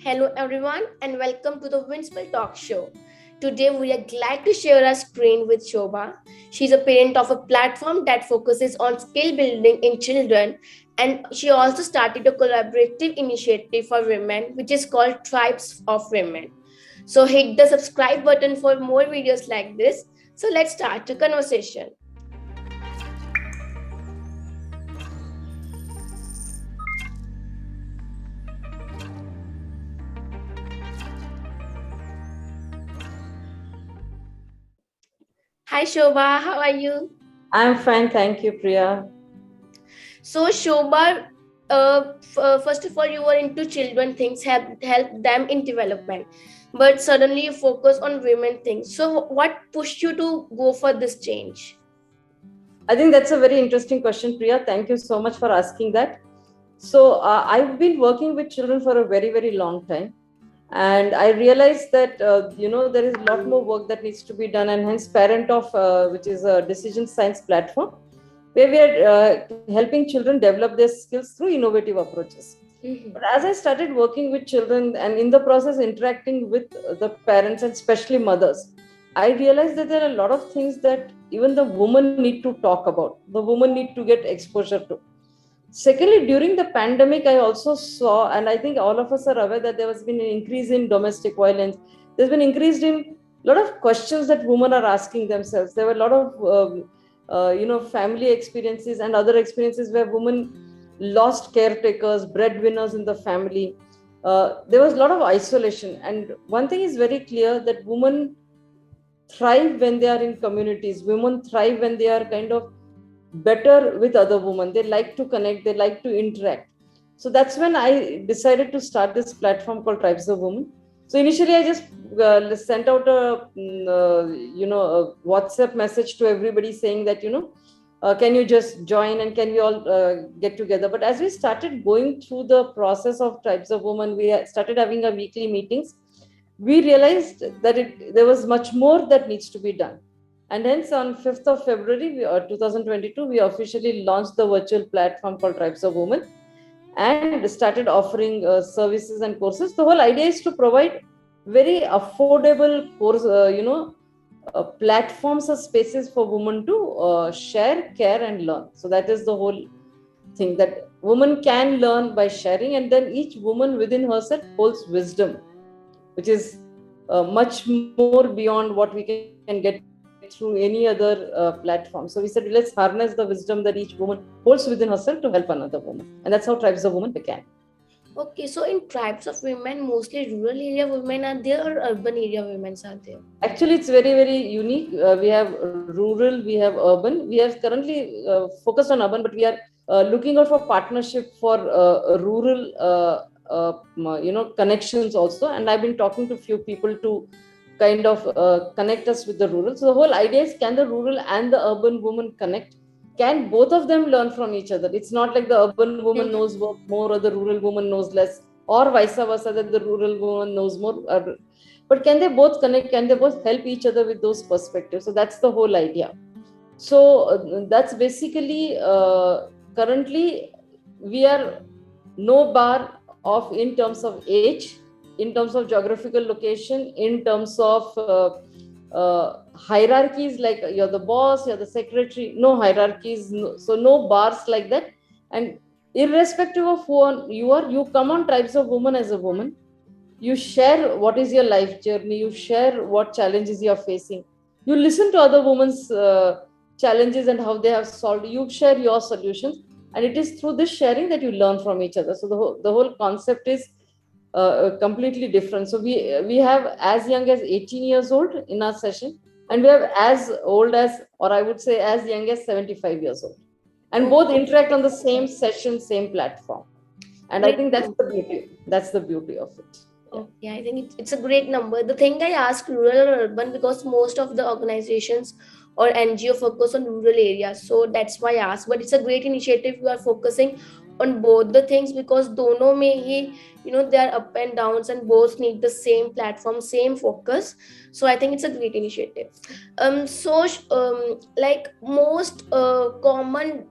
Hello, everyone, and welcome to the Winsple Talk Show. Today, we are glad to share our screen with Shobha. She's a parent of a platform that focuses on skill building in children, and she also started a collaborative initiative for women, which is called Tribes of Women. So, hit the subscribe button for more videos like this. So, let's start the conversation. Hi, Shobha, how are you? I'm fine, thank you, Priya. So, Shobha, first of all, you were into children things, help them in development, but suddenly you focus on women things. So, what pushed you to go for this change? I think that's a very interesting question, Priya. Thank you so much for asking that. So, I've been working with children for a very, very long time. And I realized that, there is a lot more work that needs to be done. And hence, Parent of, which is a decision science platform, where we are helping children develop their skills through innovative approaches. Mhm. But as I started working with children and in the process interacting with the parents and especially mothers, I realized that there are a lot of things that even the women need to talk about. The women need to get exposure to. Secondly, during the pandemic, I also saw, and I think all of us are aware that there has been an increase in domestic violence. There's been increased in a lot of questions that women are asking themselves. There were a lot of, family experiences and other experiences where women lost caretakers, breadwinners in the family. There was a lot of isolation. And one thing is very clear that women thrive when they are in communities. Women thrive when they are kind of better with other women. They like to connect, they like to interact. So that's when I decided to start this platform called Tribes of Women. So initially I just sent out a WhatsApp message to everybody saying that, can you just join and can we all get together. But as we started going through the process of Tribes of Women, we started having our weekly meetings. We realized that there was much more that needs to be done. And hence, on 5th of February 2022, we officially launched the virtual platform called Tribes of Women and started offering services and courses. The whole idea is to provide very affordable course, platforms or spaces for women to share, care, and learn. So that is the whole thing, that women can learn by sharing, and then each woman within herself holds wisdom, which is much more beyond what we can get through any other platform. So we said, let's harness the wisdom that each woman holds within herself to help another woman. And that's how Tribes of Women began. Okay, so in tribes of women, mostly rural area women are there or urban area women are there? Actually, it's very, very unique. We have rural, we have urban. We have currently focused on urban, but we are looking out for partnership for rural, connections also. And I've been talking to few people to kind of connect us with the rural. So the whole idea is, can the rural and the urban woman connect? Can both of them learn from each other? It's not like the urban woman knows more or the rural woman knows less, or vice versa, that the rural woman knows more. But can they both connect? Can they both help each other with those perspectives? So that's the whole idea. So that's basically, currently we are no bar of, in terms of age, in terms of geographical location, in terms of hierarchies, like you're the boss, you're the secretary. No hierarchies, so no bars like that. And irrespective of who you are, you come on Tribes of Women as a woman. You share what is your life journey, you share what challenges you are facing, you listen to other women's challenges and how they have solved, you share your solutions, and it is through this sharing that you learn from each other. So the whole concept is completely different. So we have as young as 18 years old in our session, and we have as old as, or I would say as young as 75 years old, and both Okay, interact on the same session, same platform. And I great. think that's the beauty of it. Yeah. Okay, I think it's a great number. The thing I asked rural or urban because most of the organizations or NGO focus on rural areas, so that's why I asked. But it's a great initiative. You are focusing on both the things, because दोनों में ही there are up and downs and both need the same platform, same focus. So I think it's a great initiative. Like most common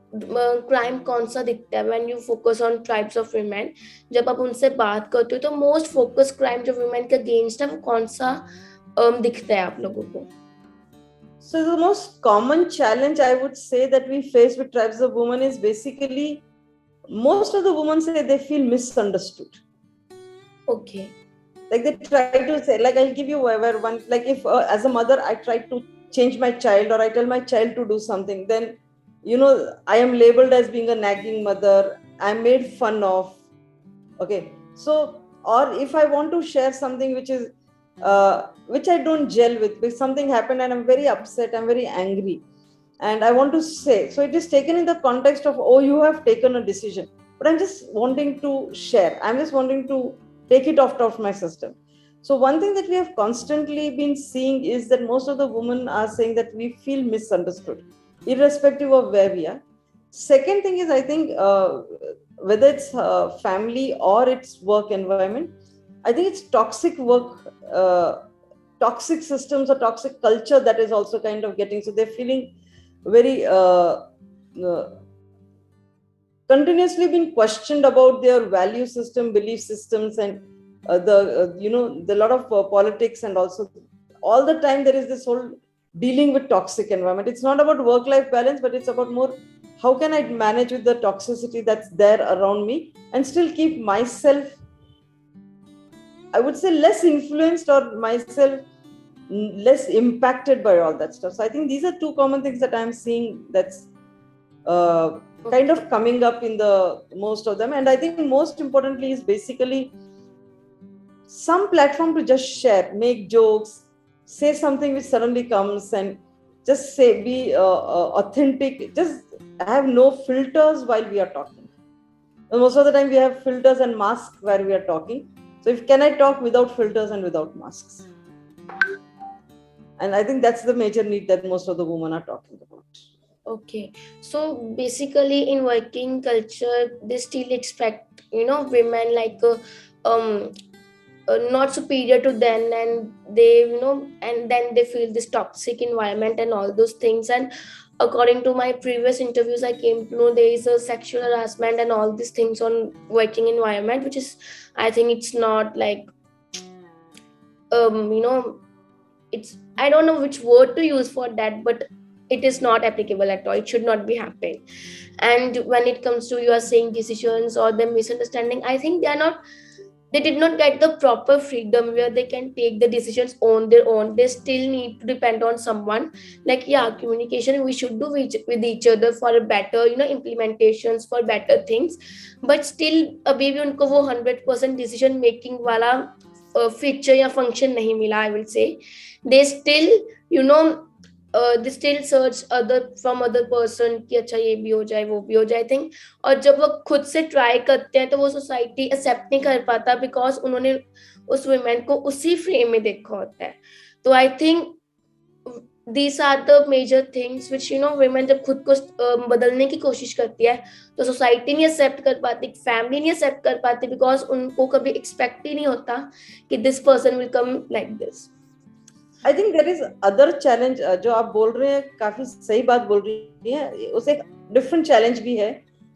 crime कौन सा दिखता है when you focus on tribes of women? जब आप उनसे बात करते हो तो most focus crime जो women के against है वो कौन सा दिखता है आप लोगों को? So the most common challenge I would say that we face with tribes of women is basically most of the women say they feel misunderstood. Okay. Like they try to say, like I'll give you one, like if as a mother I try to change my child or I tell my child to do something, then I am labeled as being a nagging mother. I'm made fun of. Okay, so or if I want to share something which is which I don't gel with, because something happened and I'm very upset, I'm very angry, and I want to say, so it is taken in the context of, oh, you have taken a decision, but I'm just wanting to share, I'm just wanting to take it off of my system. So one thing that we have constantly been seeing is that most of the women are saying that we feel misunderstood, irrespective of where we are. Second thing is, I think whether it's family or it's work environment, I think it's toxic work, toxic systems or toxic culture that is also kind of getting, so they're feeling very continuously being questioned about their value system, belief systems, and the lot of politics, and also all the time there is this whole dealing with toxic environment. It's not about work-life balance, but it's about more how can I manage with the toxicity that's there around me and still keep myself, I would say, less influenced or myself less impacted by all that stuff. So I think these are two common things that I'm seeing that's kind of coming up in the most of them. And I think most importantly is basically some platform to just share, make jokes, say something which suddenly comes, and just say, be authentic, just have no filters while we are talking. And most of the time we have filters and masks while we are talking. So if can I talk without filters and without masks? And I think that's the major need that most of the women are talking about. Okay, so basically in working culture they still expect women like not superior to them, and they and then they feel this toxic environment and all those things. And according to my previous interviews I came to know there is a sexual harassment and all these things on working environment, which is, I think it's not like it's, I don't know which word to use for that, but it is not applicable at all. It should not be happening. And when it comes to you are saying decisions or the misunderstanding, I think they did not get the proper freedom where they can take the decisions on their own. They still need to depend on someone. Like, yeah, communication we should do with each other for a better implementations, for better things, but still अभी भी उनको वो 100% decision making वाला feature या function नहीं मिला, I will say. They still they still search from other person कि अच्छा ये भी हो जाए वो भी हो जाए थिंक. और जब वो खुद से ट्राई करते हैं तो वो सोसाइटी एक्सेप्ट नहीं कर पाता, बिकॉज उन्होंने उस वुमेन को उसी फ्रेम में देखा होता है. तो I think these are the major things which women जब खुद को बदलने की कोशिश करती है तो सोसाइटी नहीं एक्सेप्ट कर पाती, फैमिली नहीं एक्सेप्ट कर पाती, बिकॉज उनको कभी एक्सपेक्ट ही नहीं होता कि this person will come like this. I think there is other challenge जो आप बोल रहे हैं, काफी सही बात बोल रही है, उसे एक different challenge भी है.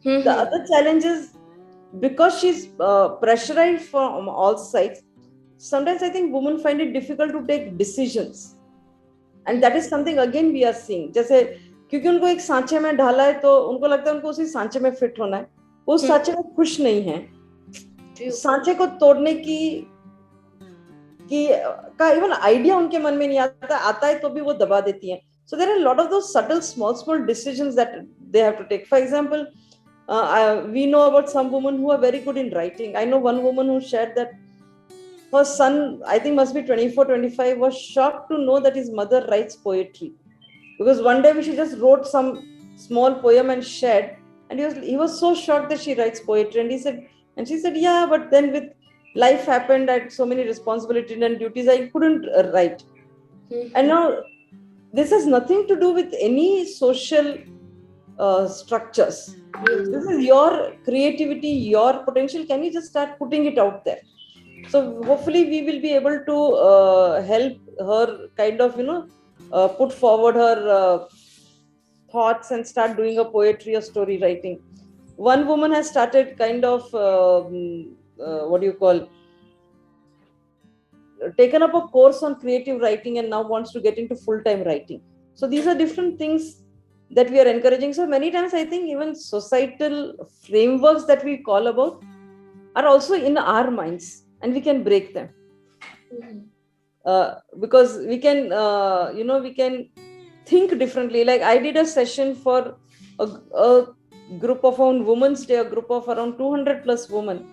The other challenge is because she's pressurized from all sides. Sometimes I think women find it difficult to take decisions, and that is something again we are seeing. जैसे क्योंकि उनको एक सांचे में ढाला है तो उनको लगता है उनको उसी सांचे में फिट होना है, वो सांचे में खुश नहीं है, सांचे को तोड़ने की का इवन आइडिया उनके मन में नहीं आता है तो भी वो दबा देती हैं. So there are a lot of those subtle small decisions that they have to take. For example, we know about some women who are very good in writing. I know one woman who shared that her son, I think must be 24, 25, was shocked to know that his mother writes poetry. Because one day she just wrote some small poem and shared, and he was so shocked that she writes poetry. And she said, yeah, but then with life happened, I had so many responsibilities and duties, I couldn't write. And now this has nothing to do with any social structures. Yes. This is your creativity, your potential. Can you just start putting it out there? So hopefully we will be able to help her kind of, put forward her thoughts and start doing a poetry or story writing. One woman has started kind of what do you call, taken up a course on creative writing and now wants to get into full-time writing. So these are different things that we are encouraging. So many times I think even societal frameworks that we call about are also in our minds and we can break them. Because we can we can think differently. Like I did a session for a group of, on Women's Day, a group of around 200 plus women,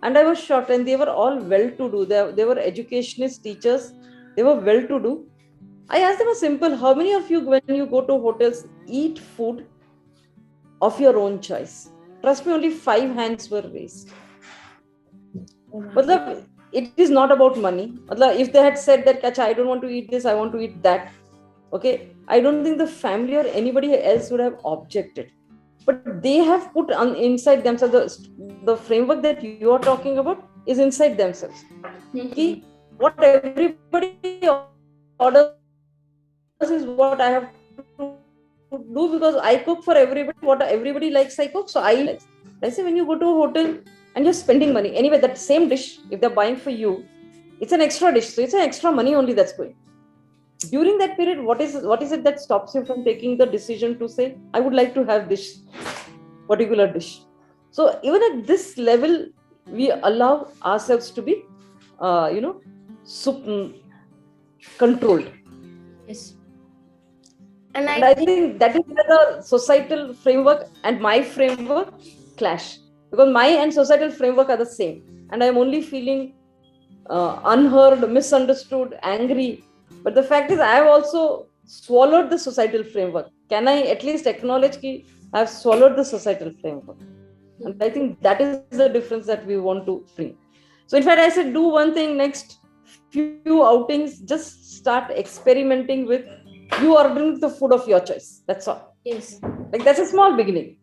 and I was shocked. And they were all well to do. They were educationists, teachers. They were well to do. I asked them a simple: how many of you, when you go to hotels, eat food of your own choice? Trust me, only 5 hands were raised. Matlab, it is not about money. Matlab, if they had said that, Kacha, I don't want to eat this, I want to eat that, okay, I don't think the family or anybody else would have objected. But they have put on inside themselves the framework that you are talking about is inside themselves. Okay, what everybody orders is what I have to do, because I cook for everybody. What everybody likes, I cook. So I eat what everybody likes. I say when you go to a hotel and you're spending money, anyway, that same dish, if they're buying for you, it's an extra dish. So it's an extra money only that's going. During that period, what is it that stops you from taking the decision to say, I would like to have this particular dish? So even at this level, we allow ourselves to be, controlled. Yes. And I think that is where the societal framework and my framework clash, because my and societal framework are the same, and I'm only feeling unheard, misunderstood, angry. But the fact is, I have also swallowed the societal framework. Can I at least acknowledge that I have swallowed the societal framework? And I think that is the difference that we want to bring. So in fact, I said, do one thing: next few outings, just start experimenting with you ordering the food of your choice. That's all. Yes. Like, that's a small beginning.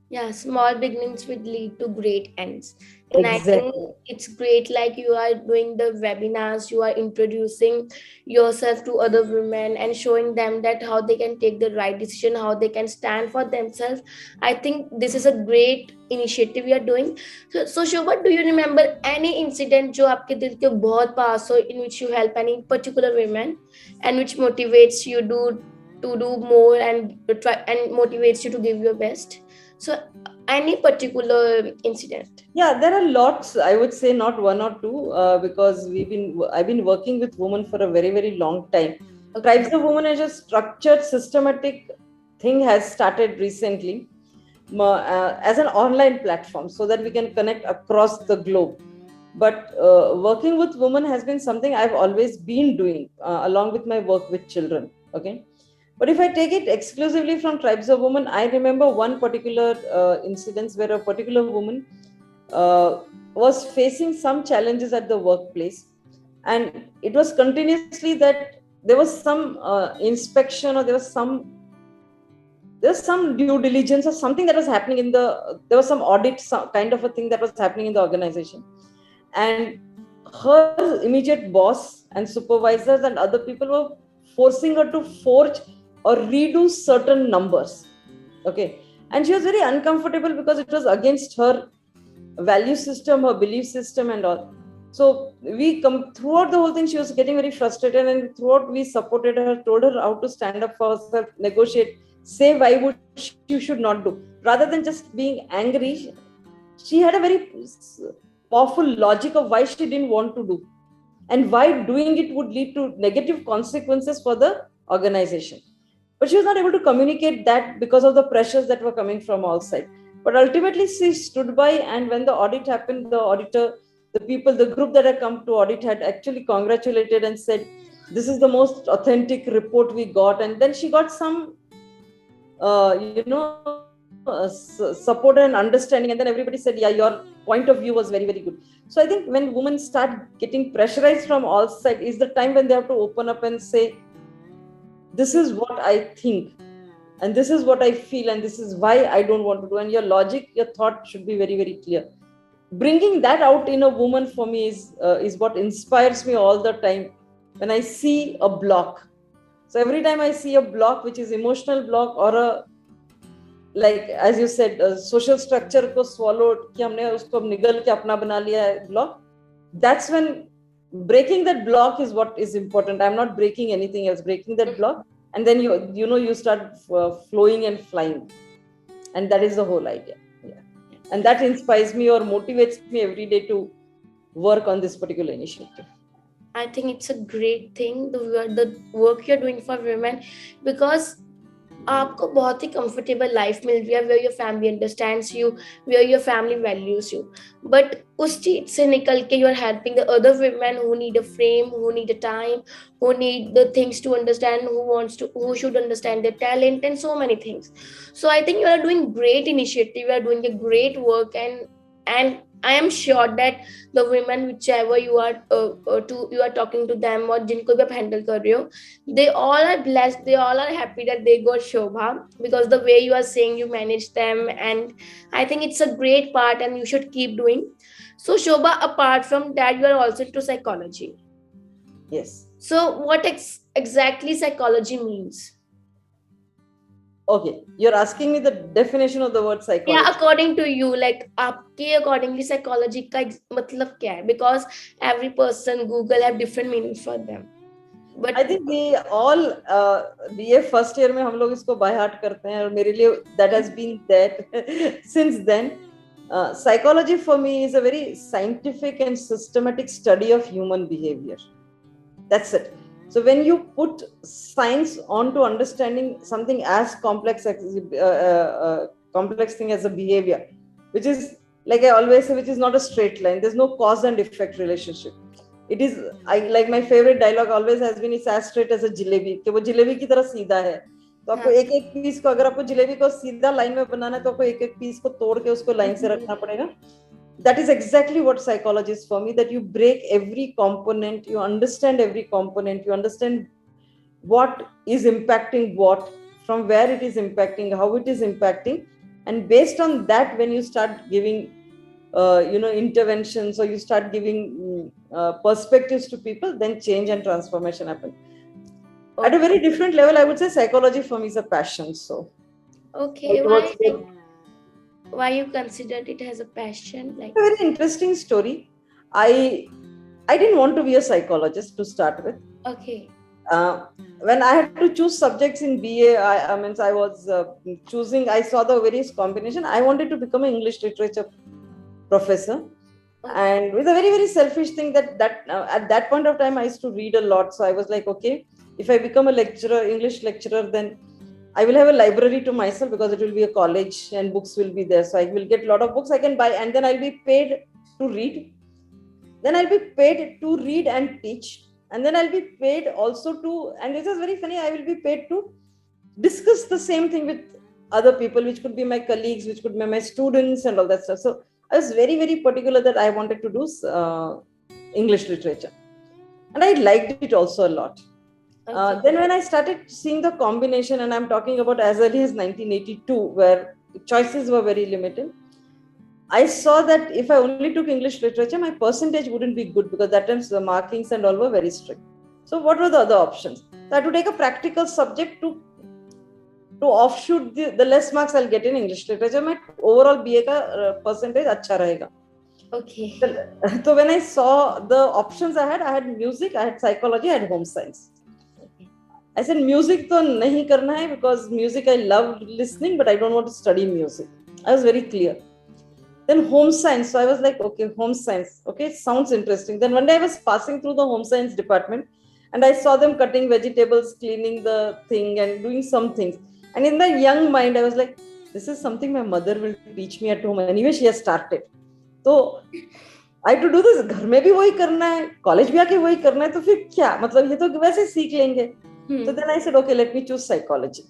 Yeah, small beginnings will lead to great ends. And I think Exactly. it's great, like you are doing the webinars, you are introducing yourself to other women and showing them that how they can take the right decision, how they can stand for themselves. I think this is a great initiative you are doing. So Shobha, do you remember any incident जो आपके दिल के बहुत पास हो, in which you help any particular women and which motivates you to do more and try and motivates you to give your best? So any particular incident? Yeah, there are lots. I would say not one or two, because I've been working with women for a very, very long time. Okay. Tribes of Women as a structured, systematic thing has started recently, as an online platform, so that we can connect across the globe. But working with women has been something I've always been doing, along with my work with children. Okay. But if I take it exclusively from Tribes of Women, I remember one particular incident where a particular woman was facing some challenges at the workplace. And it was continuously that there was some inspection, or there was some due diligence or something that was happening there was some audit, some kind of a thing that was happening in the organization. And her immediate boss and supervisors and other people were forcing her to forge or redo certain numbers. Okay. And she was very uncomfortable because it was against her value system, her belief system, and all. So we come throughout the whole thing, she was getting very frustrated, and throughout we supported her, told her how to stand up for herself, negotiate, say why would you should not do, rather than just being angry. She had a very powerful logic of why she didn't want to do, and why doing it would lead to negative consequences for the organization. But she was not able to communicate that because of the pressures that were coming from all sides. But ultimately, she stood by, and when the audit happened, the auditor, the group that had come to audit had actually congratulated and said, "This is the most authentic report we got." And then she got some, support and understanding. And then everybody said, "Yeah, your point of view was very, very good." So I think when women start getting pressurized from all sides is the time when they have to open up and say, "This is what I think." and this is what I feel, and this is why I don't want to do. And your logic, your thought should be very, very clear. Bringing that out in a woman for me is what inspires me all the time when I see a block. So every time I see a block, which is emotional block or a, like as you said, social structure को swallowed, कि हमने उसको निगल के अपना बना लिया है block, that's when breaking that block is what is important. I'm not breaking anything else, breaking that block, and then you start flowing and flying, and that is the whole idea. Yeah. And that inspires me or motivates me every day to work on this particular initiative. I think it's a great thing, the work you're doing for women, because आपको बहुत ही comfortable life मिल रही है, where your family understands you, where your family values you, but उस चीज से निकल के you are helping the other women who need a frame, who need a time, who need the things to understand, who should understand their talent and so many things. So I think you are doing great initiative, you are doing a great work, and I am sure that the women whichever you are talking to them or जिनको भी आप handle कर रहे हो, they all are blessed, they all are happy that they got Shobha, because the way you are saying you manage them, and I think it's a great part and you should keep doing. So Shobha, apart from that, you are also into psychology. Yes. So what exactly psychology means? Okay, you're asking me the definition of the word psychology. Yeah, according to you, like आपके accordingly psychology का मतलब क्या है? Because every person, Google have different meaning for them. But I think we all BA first year में हम लोग इसको by heart करते हैं, और मेरे लिए that has been that since then. Psychology for me is a very scientific and systematic study of human behavior. That's it. So when you put science onto understanding something as complex thing as a behavior, which is, like I always say, which is not a straight line. There's no cause and effect relationship. It is, like my favorite dialogue always has been, it's as straight as a jalebi, कि वो जलेबी की तरह सीधा है. तो आपको एक एक पीस को, अगर आपको जलेबी को सीधा लाइन में बनाना है, तो आपको एक एक पीस को तोड़ के उसको लाइन से रखना पड़ेगा. That is exactly what psychology is for me, that you break every component, you understand every component, you understand what is impacting what, from where it is impacting, how it is impacting, and based on that, when you start giving interventions, or you start giving perspectives to people, then change and transformation happen. Okay. At a very different level, I would say psychology for me is a passion. So okay, why you considered it as a passion? Like, a very interesting story. I didn't want to be a psychologist to start with. Okay. When I had to choose subjects in BA, I was choosing, I saw the various combination. I wanted to become an English literature professor. Okay. And with a very, very selfish thing that at that point of time, I used to read a lot. So I was like, okay, if I become a English lecturer, then I will have a library to myself, because it will be a college and books will be there. So I will get a lot of books I can buy, and then I'll be paid to read. Then I'll be paid to read and teach. And then I'll be paid also to, and this is very funny, I will be paid to discuss the same thing with other people, which could be my colleagues, which could be my students and all that stuff. So I was very, very particular that I wanted to do English literature. And I liked it also a lot. Okay. Then when I started seeing the combination, and I'm talking about as early as 1982, where choices were very limited, I saw that if I only took English literature, my percentage wouldn't be good, because that times the markings and all were very strict. So what were the other options? So I had to take a practical subject to offshoot the less marks I'll get in English literature. My overall BA ka percentage अच्छा रहेगा. Okay. So when I saw the options I had music, I had psychology, I had home science. I said music to nahi karna hai, because music I love listening, but I don't want to study music. I was very clear. Then home science. So I was like, okay, home science. Okay, it sounds interesting. Then one day I was passing through the home science department, and I saw them cutting vegetables, cleaning the thing, and doing some things. And in the young mind, I was like, this is something my mother will teach me at home. Anyway, she has started. So I had to do this. घर में भी वही करना है, college भी आके वही करना है, तो फिर क्या मतलब, ये तो वैसे सीख लेंगे. So then I said, okay, let me choose psychology.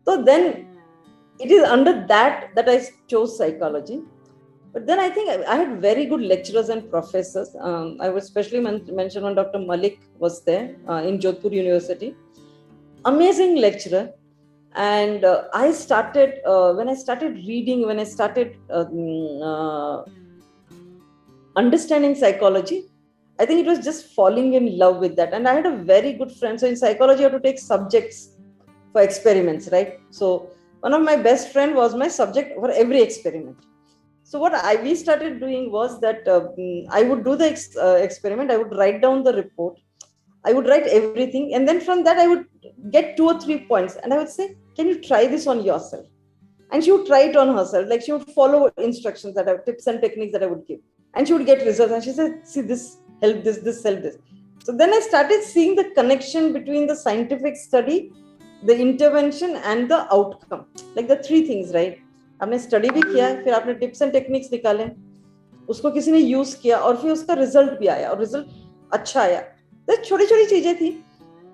So then it is under that I chose psychology. But then I think I had very good lecturers and professors. I would especially mention one, Dr. Malik was there in Jodhpur University. Amazing lecturer. And I started when I started reading, when I started understanding psychology, I think it was just falling in love with that. And I had a very good friend. So in psychology, you have to take subjects for experiments, right? So one of my best friend was my subject for every experiment. So what we started doing was that I would do the experiment, I would write down the report, I would write everything, and then from that I would get 2 or 3 points, and I would say, "Can you try this on yourself?" And she would try it on herself. Like she would follow instructions that I tips and techniques that I would give, and she would get results. And she said, "See, this help this help this." So then I started seeing the connection between the scientific study, the intervention, and the outcome. Like the three things, right? आपने study भी किया है, फिर आपने tips and techniques निकाले, उसको किसी ने यूज किया, और फिर उसका रिजल्ट भी आया, और रिजल्ट अच्छा आया. तो छोटी छोटी चीजें थी,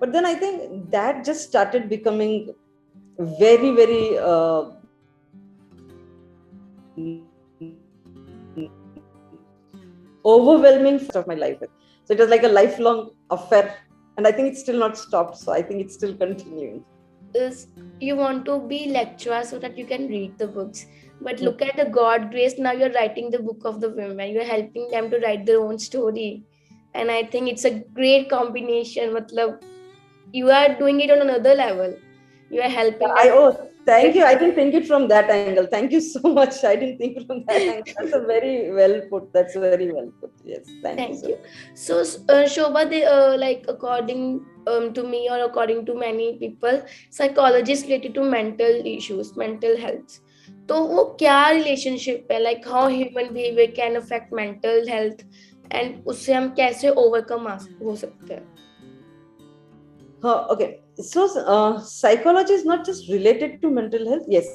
but then I think that just started becoming very very overwhelming of my life. So it was like a lifelong affair, and I think it's still not stopped. So I think it's still continuing. Is you want to be lecturer so that you can read the books, but look at the God grace. Now you're writing the book of the women. You're helping them to write their own story, and I think it's a great combination. Matlab, you are doing it on another level. You are helping them. Thank you. I didn't think it from that angle. Thank you so much. I didn't think from that angle. That's a very well put. That's very well put. Yes. Thank you. So, Shobha, they like according to me or according to many people, psychologists related to mental issues, mental health. तो वो क्या relationship है, like how human behaviour can affect mental health, and उससे हम कैसे overcome हो सकते हैं? Okay. So psychology is not just related to mental health. Yes,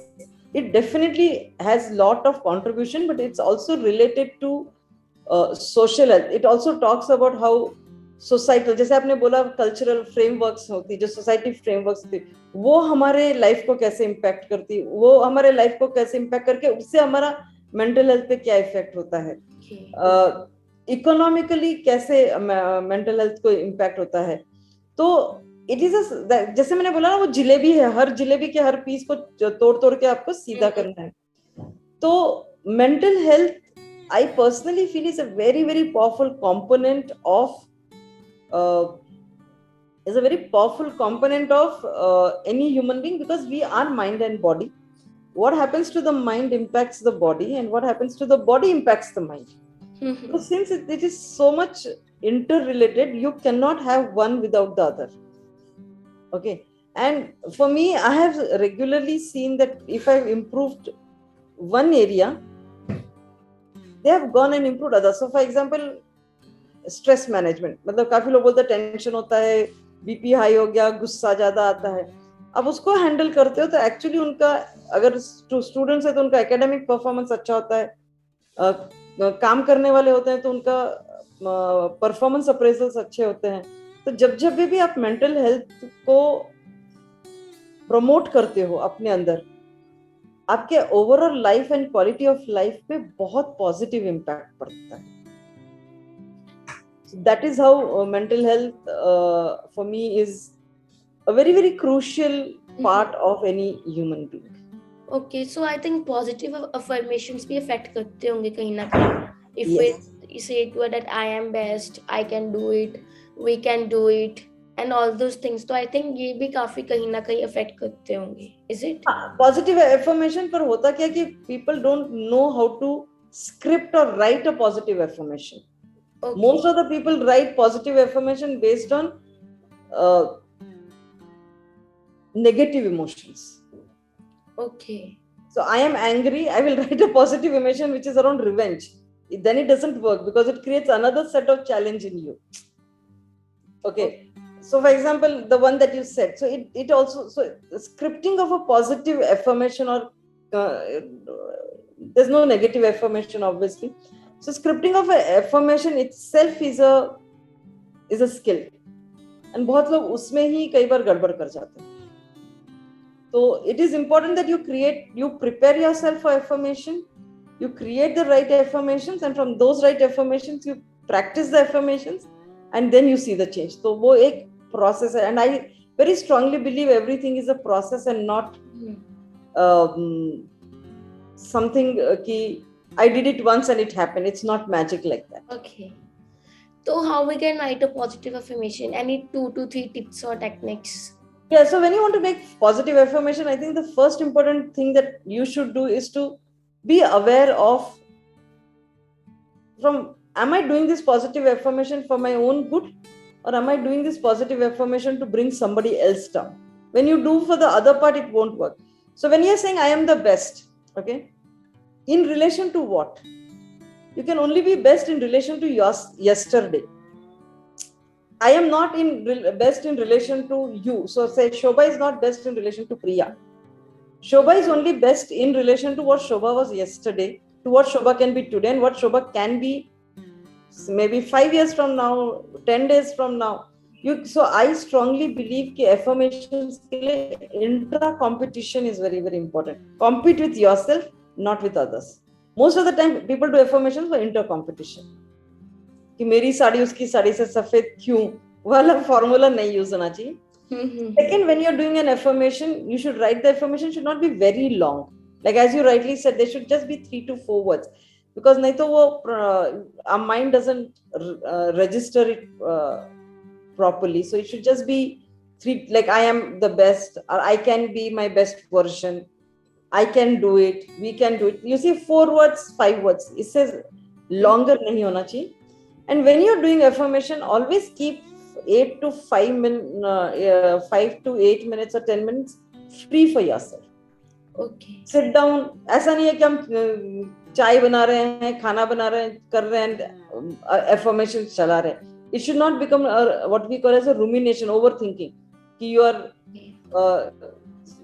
it definitely has lot of contribution, but it's also related to social health. It also talks about how societal, जैसे आपने बोला cultural frameworks होती, जो society frameworks होती, वो हमारे life को कैसे इम्पैक्ट करती, वो हमारे लाइफ को कैसे इम्पैक्ट करके उससे हमारा मेंटल हेल्थ पे क्या इफेक्ट होता है, इकोनॉमिकली कैसे मेंटल हेल्थ को इम्पैक्ट होता है. तो इट इज जैसे मैंने बोला ना, वो जिलेबी है, हर जिलेबी के हर पीस को तोड़ तोड़ के आपको सीधा करना है. तो mental health, I personally feel, is a very very powerful component of any human being, because we are mind and body. What happens to the mind impacts the body, and what happens to the body impacts the mind. So since it is so much interrelated, you cannot have one without the other. Okay. And for me, I have regularly seen that if I've improved one area, they have gone and improved others. So for example, stress management, मतलब काफी लोग बोलते हैं tension होता है, BP high हो गया, गुस्सा ज्यादा आता है. अब उसको हैंडल करते हो तो एक्चुअली उनका, अगर स्टूडेंट्स है तो उनका एकेडमिक परफॉर्मेंस अच्छा होता है, काम करने वाले होते हैं तो उनका परफॉर्मेंस अप्रेजल्स अच्छे होते हैं. तो जब भी आप मेंटल हेल्थ को प्रमोट करते हो अपने अंदर, आपके overall life and quality of life पे बहुत पॉजिटिव इम्पैक्ट पड़ता है. That is how mental health for me is a very very crucial part of any human being. Okay, so I think positive affirmations भी affect करते होंगे कहीं ना कहीं. If we say to her that I am best, I can do it, we can do it, and all those things, तो I think ये भी काफी कहीं ना कहीं affect करते होंगे. Is it? Positive affirmation पर होता क्या कि people don't know how to script or write a positive affirmation. Okay. Most of the people write positive affirmation based on negative emotions. Okay. So I am angry, I will write a positive emotion which is around revenge. Then it doesn't work because it creates another set of challenge in you. Okay. So for example, the one that you said, so it also, so scripting of a positive affirmation, or there's no negative affirmation obviously. So scripting of an affirmation itself is a skill, and बहुत लोग उसमें ही कई बार गड़बड़ कर जाते हैं. So it is important that you prepare yourself for affirmation, you create the right affirmations, and from those right affirmations you practice the affirmations, and then you see the change. So वो एक process है, and I very strongly believe everything is a process and not something ki I did it once and it happened. It's not magic like that. Okay. So how we can write a positive affirmation? Any 2 to 3 tips or techniques? Yeah, so when you want to make positive affirmation, I think the first important thing that you should do is to be aware of from am I doing this positive affirmation for my own good, or am I doing this positive affirmation to bring somebody else down? When you do for the other part, it won't work. So when you're saying I am the best, okay, in relation to what? You can only be best in relation to yesterday. I am not best in relation to you. So say Shobha is not best in relation to Priya. Shobha is only best in relation to what Shobha was yesterday, to what Shobha can be today, and what Shobha can be maybe 5 years from now, 10 days from now. So I strongly believe that affirmations ke liye intra competition is very, very important. Compete with yourself, not with others. Most of the time, people do affirmations for inter competition. कि मेरी साड़ी उसकी साड़ी से सफेद क्यों वाला formula नहीं use होना चाहिए. Second, when you're doing an affirmation, you should write the affirmation should not be very long. Like as you rightly said, they should just be 3 to 4 words. Because nahi to wo, our mind doesn't register it properly. So it should just be 3, like I am the best, or I can be my best version. I can do it. We can do it. You see 4 words, 5 words. It says longer nahi hona chahiye. And when you're doing affirmation, always keep 5 to 8 minutes or 10 minutes free for yourself. Okay. Sit down. ऐसा नहीं है कि हम चाय बना रहे हैं, खाना बना रहे हैं, कर रहे हैं, affirmation चला रहे हैं. It should not become what we call as a rumination, overthinking. You are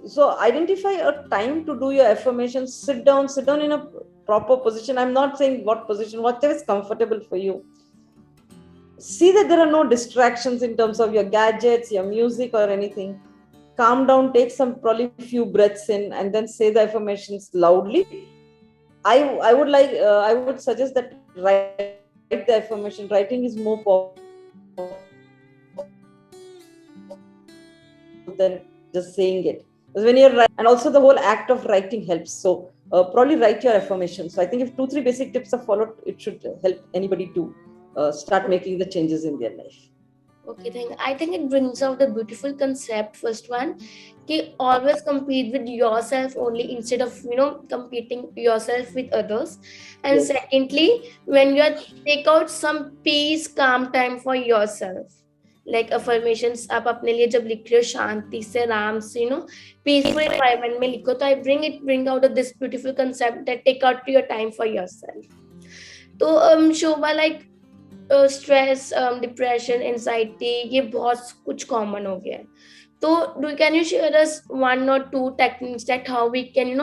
so identify a time to do your affirmation. Sit down in a proper position. I'm not saying what position, whatever is comfortable for you. See that there are no distractions in terms of your gadgets, your music, or anything. Calm down, take some probably few breaths in, and then say the affirmations loudly. I would suggest that write the affirmation. Writing is more powerful than just saying it. Because when you're writing, and also the whole act of writing helps. So probably write your affirmation. So I think if 2-3 basic tips are followed, it should help anybody to start making the changes in their life. Okay, I think it brings out the beautiful concept. First one, कि always compete with yourself only instead of competing yourself with others. And yes. Secondly, when you take out some peace, calm time for yourself. Like affirmations आप अपने लिए जब लिख रहे हो शांति से आराम से peaceful environment में लिखो, तो I bring out this beautiful concept that take out your time for yourself. तो Shobha, like stress, depression, anxiety, ये बहुत कुछ कॉमन हो गया है. तो can you share us 1 or 2 techniques that how we can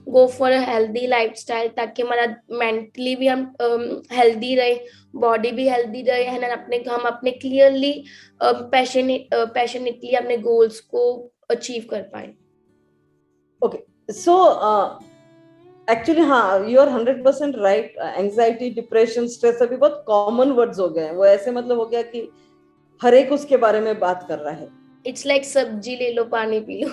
go for a healthy lifestyle, ताकि हमारा मेंटली भी हम हेल्दी रहे, बॉडी भी हेल्दी रहे, है ना, हम अपने क्लियरली पैशनेटली अपने गोल्स को अचीव कर पाए. ओके, सो एक्चुअली हाँ, you are 100% right. Anxiety, depression, stress अभी बहुत कॉमन वर्ड्स हो गए हैं. वो ऐसे मतलब हो गया कि हर एक उसके बारे में बात कर रहा है. इट्स लाइक सब्जी ले लो, पानी पी लो.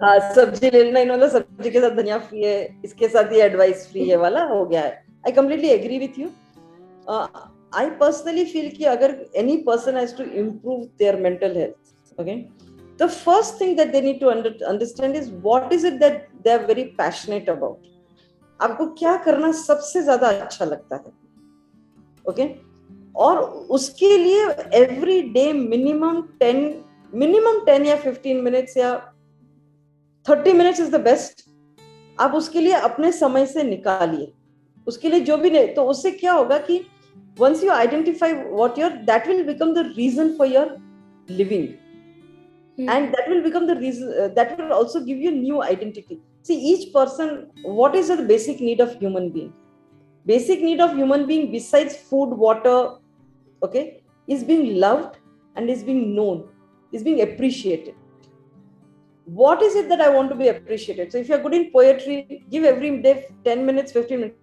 हाँ, सब्जी ले लेना, मतलब सब्जी के साथ धनिया फ्री है, इसके साथ ये एडवाइस फ्री है वाला हो गया है. I completely agree with you. I personally feel कि अगर any person has to improve their mental health, okay, the first thing that they need to understand is what is it that they are very passionate about. आपको क्या करना सबसे ज्यादा अच्छा लगता है, ओके, और उसके लिए एवरी डे मिनिमम 10 या 15 मिनट्स या 30 मिनट्स इज द बेस्ट. आप उसके लिए अपने समय से निकालिए. उसके लिए जो भी नहीं, तो उससे क्या होगा कि once you identify what you're, that will become the reason for your living. And that will become the reason, that will also give you new identity. See, each person, what is the basic need of human being? Basic need of human being besides food, water, okay, is being loved and is being known, is being appreciated. What is it that I want to be appreciated? So if you're good in poetry, give every day 10 minutes, 15 minutes.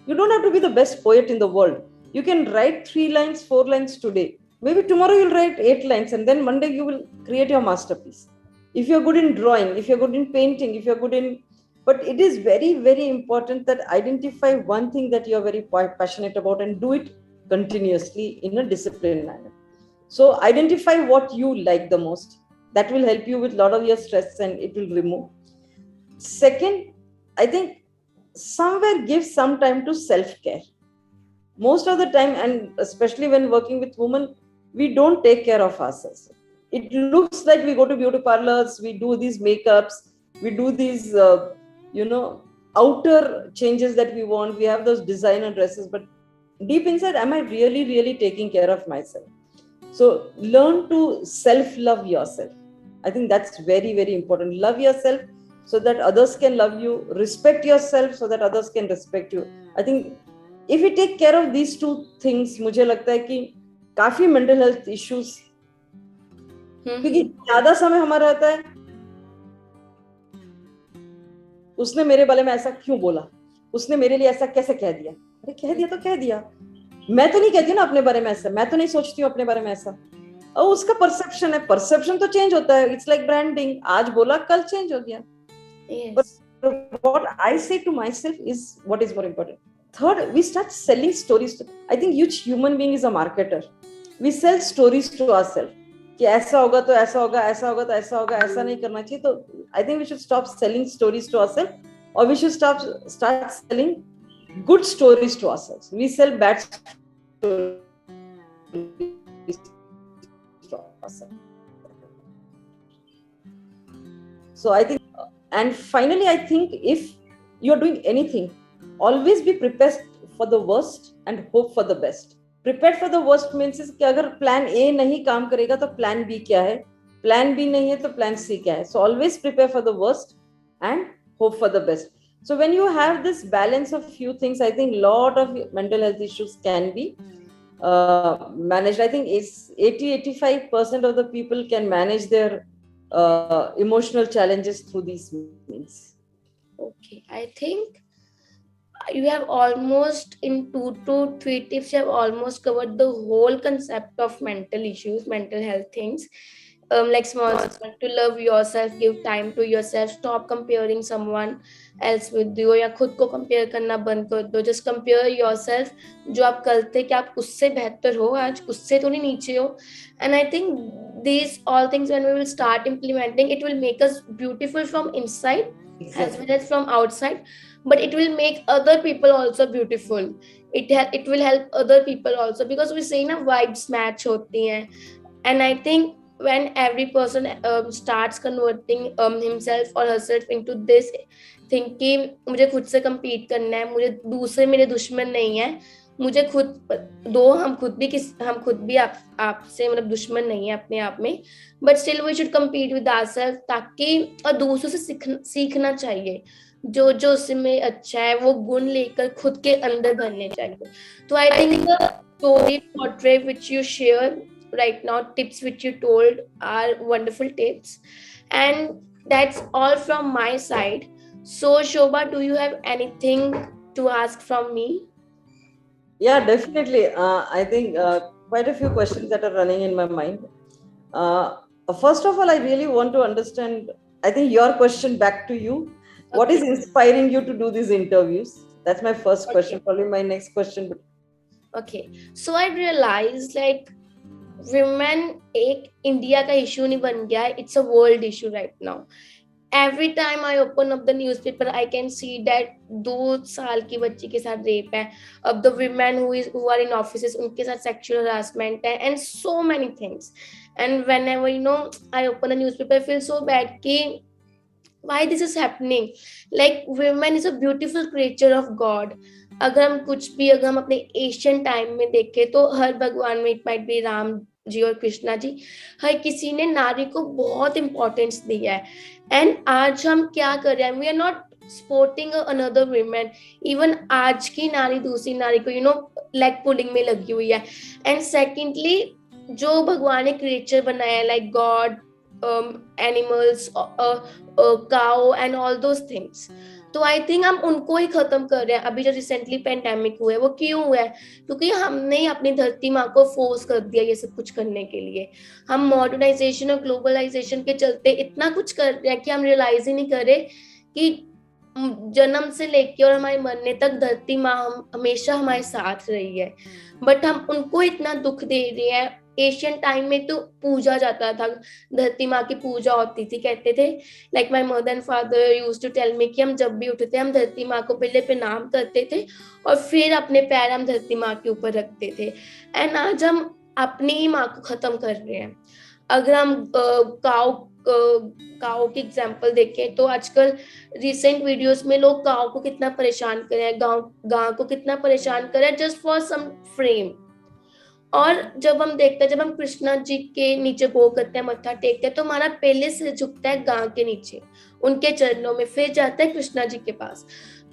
You don't have to be the best poet in the world. You can write 3 lines, 4 lines today. Maybe tomorrow you'll write 8 lines and then Monday you will create your masterpiece. If you're good in drawing, if you're good in painting, if you're good in, but it is very, very important that identify one thing that you're very passionate about and do it continuously in a disciplined manner. So identify what you like the most. That will help you with a lot of your stress and it will remove. Second, I think somewhere give some time to self-care. Most of the time, and especially when working with women, we don't take care of ourselves. It looks like we go to beauty parlors, we do these makeups, we do these outer changes that we want, we have those designer dresses, but deep inside, am I really, really taking care of myself? So learn to self love yourself. I think that's very, very important. Love yourself so that others can love you. Respect yourself so that others can respect you. I think if we take care of these two things, मुझे लगता है कि काफी mental health issues, क्योंकि ज्यादा समय हमारा रहता है उसने मेरे बारे में ऐसा क्यों बोला, उसने मेरे लिए ऐसा कैसे कह दिया. अरे कह दिया तो कह दिया, मैं तो नहीं कहती ना अपने बारे में ऐसा, मैं तो नहीं सोचती हूँ अपने बारे में ऐसा. और उसका परसेप्शन है, परसेप्शन तो चेंज होता है. इट्स लाइक ब्रांडिंग, आज बोला कल चेंज हो गया. But what I say to myself is what is more important. Third, we start selling stories. I think each human being is a marketer. We sell stories to ourselves. कि ऐसा होगा तो ऐसा होगा, ऐसा होगा तो ऐसा होगा, ऐसा नहीं करना चाहिए. तो I think we should stop selling stories to ourselves, or we should start selling good stories to ourselves. We sell bad stories to ourselves. So I think, and finally, I think if you're doing anything, always be prepared for the worst and hope for the best. Prepared for the worst means कि अगर plan A नहीं काम करेगा तो plan B क्या है, plan B नहीं है तो plan C क्या है. So always prepare for the worst and hope for the best. So when you have this balance of few things, I think lot of mental health issues can be managed. I think it's 80-85% of the people can manage their emotional challenges through these means. Okay, I think you have almost, in 2 to 3 tips, you have almost covered the whole concept of mental issues, mental health things. Like small step to love yourself, give time to yourself, stop comparing someone else with you, या खुद को compare करना बंद कर दो. Just compare yourself. जो आप कल थे कि आप उससे बेहतर हो, आज उससे तो नहीं नीचे हो. And I think these all things, when we will start implementing, it will make us beautiful from inside as well as from outside, but it will make other people also beautiful. It will help other people also, because we say na vibes match hoti hain. And I think when every person starts converting himself or herself into this thing कि मुझे खुद से compete करना है, मुझे दूसरे मेरे दुश्मन नहीं है, मुझे खुद दो, हम खुद भी आपसे मतलब दुश्मन नहीं है अपने आप में, but still we should compete with ourselves, ताकि और दूसरों से सीखना चाहिए. जो जो उसमें अच्छा है वो गुण लेकर खुद के अंदर भरने चाहिए. तो I think the story portrait which you share right now, tips which you told are wonderful tips, and that's all from my side. So Shobha, do you have anything to ask from me? Yeah, definitely. I think quite a few questions that are running in my mind. First of all, I really want to understand, I think your question back to you. What is inspiring you to do these interviews? That's my first question. Probably my next question. Okay. So I realized like women एक India का issue नहीं बन गया है, it's a world issue right now. Every time I open up the newspaper, I can see that 2 साल की बच्ची के साथ रेप है. अब the women who are in offices, उनके साथ sexual harassment है, and so many things. And whenever I open a newspaper, I feel so bad कि why this is happening. Like women is a beautiful creature of God. अगर हम अपने Asian time में देखें तो हर भगवान में, it might be Ram ji और कृष्णा जी, हर किसी ने नारी को बहुत इंपॉर्टेंस दिया है. एंड आज हम क्या कर रहे हैं, we are not supporting another women. Even आज की नारी दूसरी नारी को लेग पुलिंग में लगी हुई है. एंड सेकेंडली, जो भगवान ने क्रिएचर बनाया है, like God, animals, cow and all those things, तो आई थिंक हम उनको ही खत्म कर रहे हैं। अभी जो रिसेंटली पेंडेमिक हुआ है वो क्यों हुआ है? क्योंकि हमने ही अपनी धरती माँ को फोर्स कर दिया ये सब कुछ करने के लिए। हम मॉडर्नाइजेशन और ग्लोबलाइजेशन के चलते इतना कुछ कर रहे हैं कि हम रियलाइज ही नहीं कर रहे कि जन्म से लेके और हमारे मरने तक धरती माँ हम हमेशा हमारे साथ रही है, बट हम उनको इतना दुख दे रहे हैं। एशियन टाइम में तो पूजा जाता था, धरती माँ की पूजा होती थी, कहते थे like my mother and father used to tell me कि हम जब भी उठते हम धरती माँ को पहले प्रणाम करते थे और फिर अपने पैर हम धरती माँ के ऊपर रखते थे। एंड आज हम अपनी ही माँ को खत्म कर रहे हैं। अगर हम काऊ की एग्जांपल देखें तो आजकल रिसेंट वीडियोस में लोग काऊ को कितना परेशान कर रहे हैं, गांव गांव को कितना परेशान कर रहे हैं जस्ट फॉर सम फ्रेम। और जब हम देखते हैं, जब हम कृष्णा जी के नीचे गो करते हैं, मत्था टेकते हैं, तो हमारा पहले सिर झुकता है गां के नीचे उनके चरणों में, फिर जाता है कृष्णा जी के पास।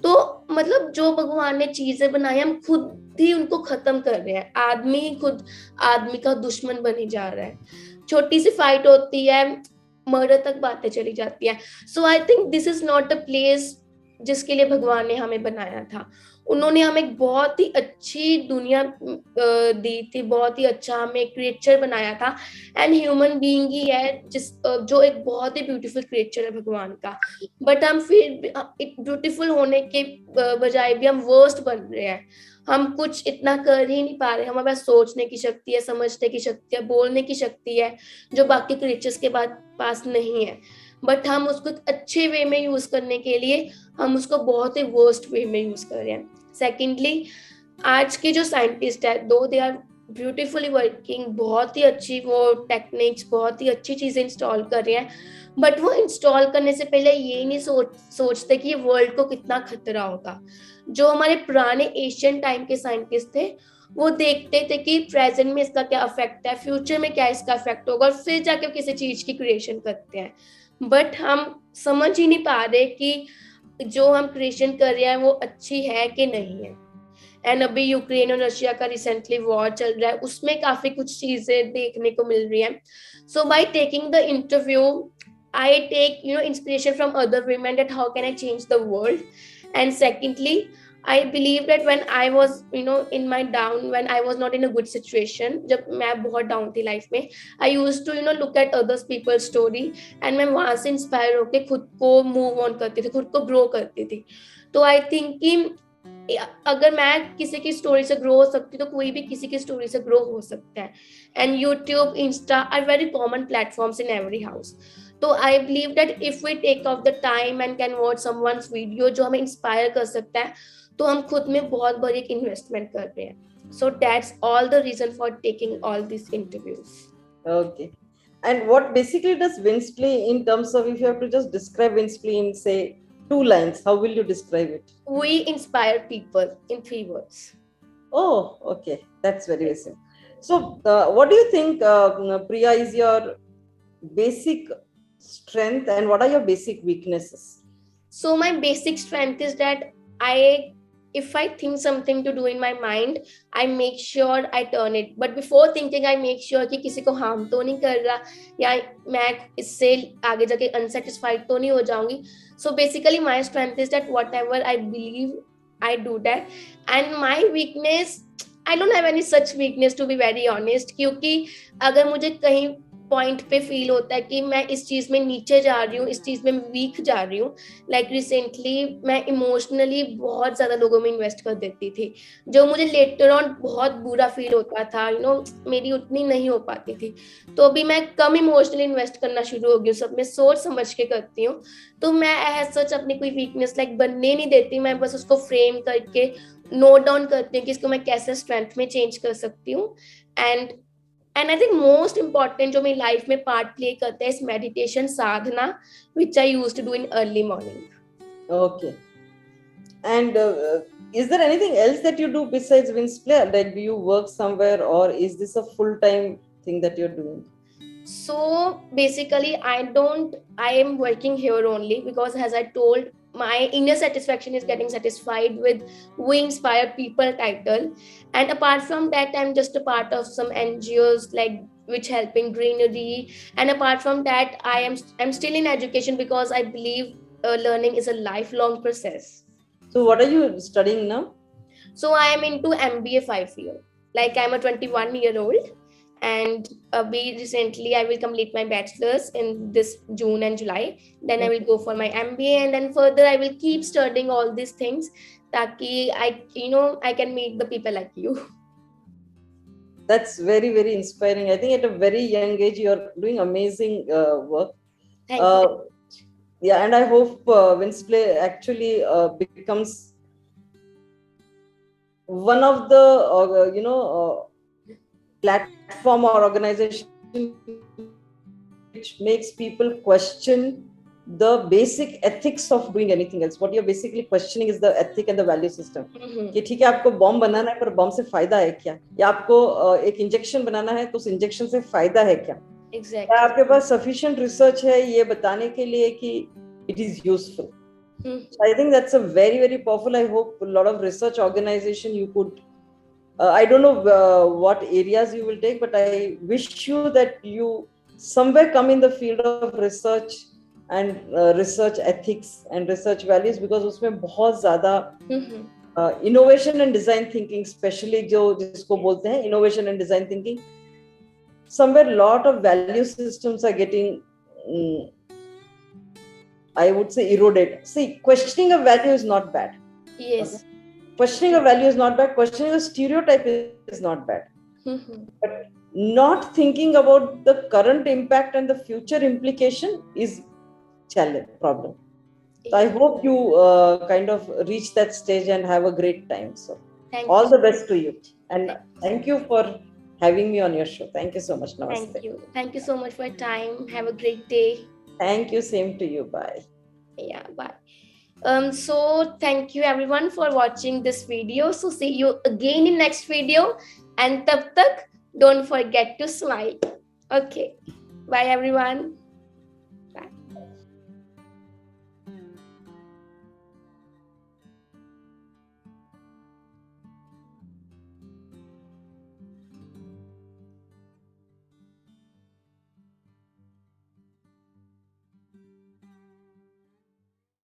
तो मतलब जो भगवान ने चीजें बनाई हम खुद ही उनको खत्म कर रहे हैं। आदमी ही खुद आदमी का दुश्मन बने जा रहा है। छोटी सी फाइट होती है, मर्डर तक बातें चली जाती है। So I think this is not a place जिसके लिए भगवान ने हमें बनाया था। उन्होंने हमें एक बहुत ही अच्छी दुनिया दी थी, बहुत ही अच्छा हमें क्रिएचर बनाया था। एंड ह्यूमन बीइंग ही है जो एक बहुत ही ब्यूटीफुल क्रिएचर है भगवान का। बट हम फिर ब्यूटीफुल होने के बजाय भी हम वर्स्ट बन रहे हैं। हम कुछ इतना कर ही नहीं पा रहे। हमारे पास सोचने की शक्ति है, समझने की शक्ति है, बोलने की शक्ति है, जो बाकी क्रिएचर्स के पास नहीं है। बट हम उसको अच्छे वे में यूज करने के लिए हम उसको बहुत ही वर्स्ट वे में यूज कर रहे हैं। सेकेंडली, आज के जो साइंटिस्ट है दो दे आर ब्यूटीफुली वर्किंग, बहुत ही अच्छी वो टेक्निक्स, बहुत ही अच्छी चीजें इंस्टॉल कर रहे हैं। बट वो इंस्टॉल करने से पहले ये नहीं सोचते कि ये वर्ल्ड को कितना खतरा होगा। जो हमारे पुराने एशियन टाइम के साइंटिस्ट थे वो देखते थे कि प्रेजेंट में इसका क्या इफेक्ट है, फ्यूचर में क्या इसका इफेक्ट होगा, और फिर जाके किसी चीज की क्रिएशन करते हैं। बट हम समझ ही नहीं पा रहे कि जो हम क्रिएशन कर रहे हैं वो अच्छी है कि नहीं है। एंड अभी यूक्रेन और रशिया का रिसेंटली वॉर चल रहा है, उसमें काफी कुछ चीजें देखने को मिल रही हैं। So by taking the interview I take inspiration from other women that how can I change the world. And secondly, I believe that when I was in my down, when I was not in a good situation, जब मैं बहुत down थी life में, I used to look at others people's story and मैं वहां से inspire होकर खुद को मूव ऑन करती थी, खुद को ग्रो करती थी। तो आई थिंक कि अगर मैं किसी की स्टोरी से ग्रो हो सकती तो कोई भी किसी की स्टोरी से ग्रो हो सकता है। And YouTube, Insta are very common platforms in every house. तो I believe that if we take off the time and can watch someone's video जो हमें इंस्पायर कर सकता है, तो हम खुद में बहुत बड़ी एक इन्वेस्टमेंट कर रहे हैं। So that's all the reason for taking all this interviews. Okay. And what basically does Winsple in terms of, if you have to just describe Winsple in say 2 lines, how will you describe it? We inspire people in 3 words. Oh, okay. That's very simple. So, what do you think, Priya, is your basic strength and what are your basic weaknesses? So my basic strength is that I if I think something to do in my mind, I make sure I turn it. But before thinking, I make sure कि किसी को harm तो नहीं कर रहा, या मैं इससे आगे जाके unsatisfied तो नहीं हो जाऊंगी. So basically my strength is that whatever I believe, I do that. And my weakness, I don't have any such weakness to be very honest. क्योंकि अगर मुझे कहीं पॉइंट पे फील होता है कि मैं इस चीज में नीचे जा रही हूँ, इस चीज में वीक जा रही हूँ, लाइक रिसेंटली मैं इमोशनली बहुत ज्यादा लोगों में इन्वेस्ट कर देती थी, जो मुझे लेटर ऑन बहुत बुरा फील होता था, मेरी उतनी नहीं हो पाती थी। तो अभी मैं कम इमोशनली इन्वेस्ट करना शुरू हो गई हूँ, सब में सोच समझ के करती हूँ। तो मैं एज सच अपनी कोई वीकनेस लाइक बनने नहीं देती, मैं बस उसको फ्रेम करके नोट डाउन करती हूँ कि इसको मैं कैसे स्ट्रेंथ में चेंज कर सकती हूँ। And I think most important जो मेरी लाइफ में पार्ट प्ले करता है इस मेडिटेशन साधना, which I used to do in early morning. Okay. And is there anything else that you do besides Winsple? Like, do you work somewhere or is this a full-time thing that you're doing? So basically I am working here only because, as I told, my inner satisfaction is getting satisfied with We Inspire People title. And apart from that, I'm just a part of some NGOs like which help in greenery. And apart from that, I'm still in education because I believe learning is a lifelong process. So what are you studying now? So I am into MBA 5 year. Like I'm a 21-year-old, and we recently I will complete my bachelor's in this June and July. Then I will go for my MBA, and then further I will keep studying all these things, taki I can meet the people like you. That's very, very inspiring. I think at a very young age, you're doing amazing work. Thank you. Uh, yeah, and I hope Winsple actually becomes one of the platform or organization which makes people question the basic ethics of doing anything else. What you're basically questioning is the ethic and the value system. कि ठीक है आपको bomb बनाना है पर bomb से फायदा है क्या, या आपको एक इंजेक्शन बनाना है तो उस इंजेक्शन से फायदा है क्या. Exactly. आपके पास sufficient research है ये बताने के लिए कि it is useful. So I think that's a very, very powerful. I hope a lot of research organization you could. I don't know what areas you will take, but I wish you that you somewhere come in the field of research and research ethics and research values, because उसमें बहुत ज़्यादा innovation and design thinking, especially जो जिसको बोलते हैं innovation and design thinking, somewhere lot of value systems are getting I would say eroded. See, questioning a value is not bad. Yes. Okay? Questioning a value is not bad. Questioning a stereotype is not bad. But not thinking about the current impact and the future implication is challenge problem. So I hope you kind of reach that stage and have a great time. So all the best to you. And thank you for having me on your show. Thank you so much. Namaste. Thank you. Thank you so much for your time. Have a great day. Thank you. Same to you. Bye. Yeah, bye. So thank you everyone for watching this video. So see you again in next video. And tab tak, don't forget to smile. Okay. Bye everyone.